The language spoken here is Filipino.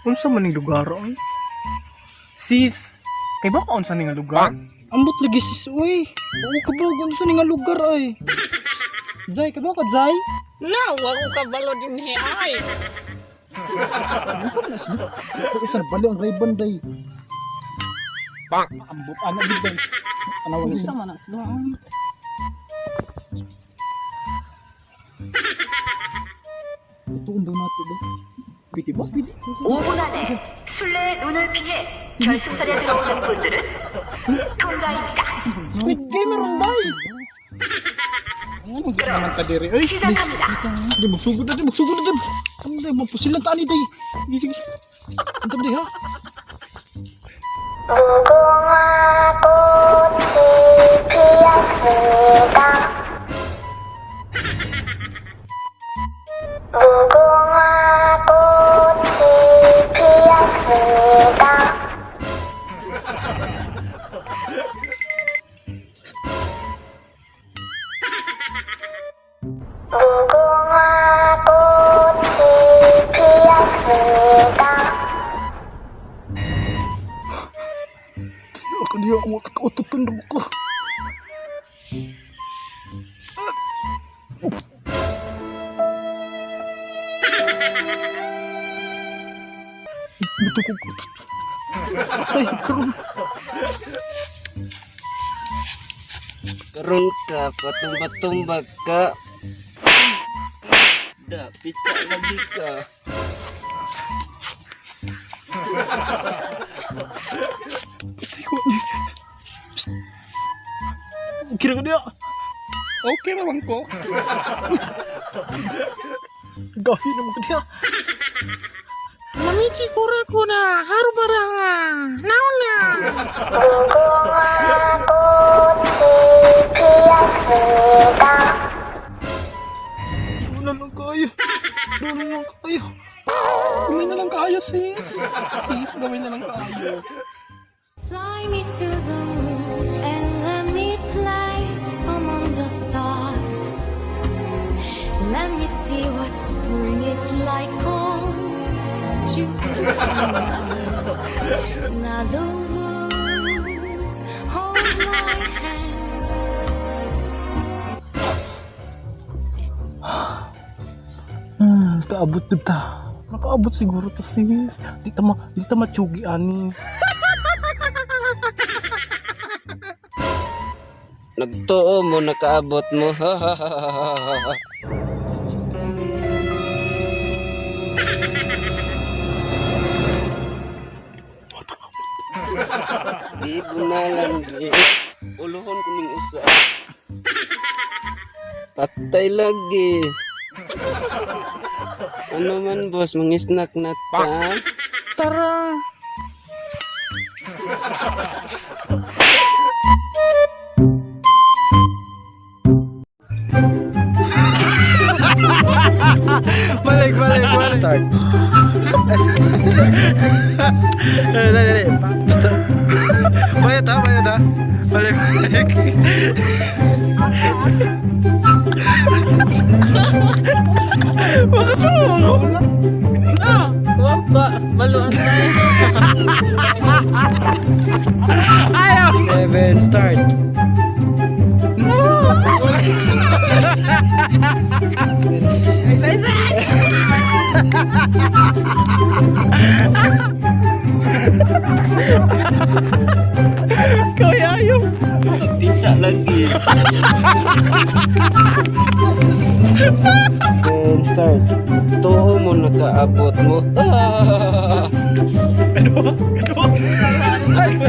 Unsa man ning lugar oy? Sis, kay ba ka unsa ning lugar? Ambot lagi sis, uy. Oo, kabog, ano sa nga lugar, ay. Zay, kabog ka, Zay? Na, wag ko kabalo din ay. Ano pa na siya? Huwag isa bali ang ribbon, day. Ambot, anak, day. Ano, wala siya. Sama na, sila. Ituon daw natin, day. Piti ba? Piti? 5분 안에 술래의 눈을 피해 결승선에 들어오는 분들은 통과입니다. Squid Game meron, day. Ano, di naman ka diri. Ay, 시작합니다. di, magsugod na, di, magsugod na, di. Ano, day, mapusilan tani, day. Sige, sige. Antap, day, ha? 무궁화 꽃이 피었습니다. 무궁화 꽃이 피었습니다. 무궁화 꽃이 피었습니다. Ako diya ako makakaututan ko. Buto ko kutot. Ay, karon. Karon ka, patumba-tumbag ka. Da, pisa lagi ka. Kira ko diya. Okay naman ko. Gahi naman ko diya. Mamichi kore ko na haru maranga. Naon na. 무궁화 꽃이 피었습니다. Wala lang kayo. Wala lang kayo. Gawin na lang kayo, sis. Sis, gawin na lang kayo. Fly me to the moon and let me play among the stars. Let me see what spring is like on Jupiter and Mars. Now the woods hold my hand. Nakaabot na ta. Nakaabot siguro to sis. Di ta matsugi ani. Nagtuo mo, nakaabot mo. Di bunalan, di. Uluhon ko ning usa. Patay lagi. Ano man boss, mangisnak na ta. Tara. Balik. Start. Dali. Stop. Bayad ha. Balik. Wag ba, baluan tayo. Ayaw. 7, start. Kaya ayaw. Pisa lagi. 10, start. Tuo mo, nakaabot mo. Asa.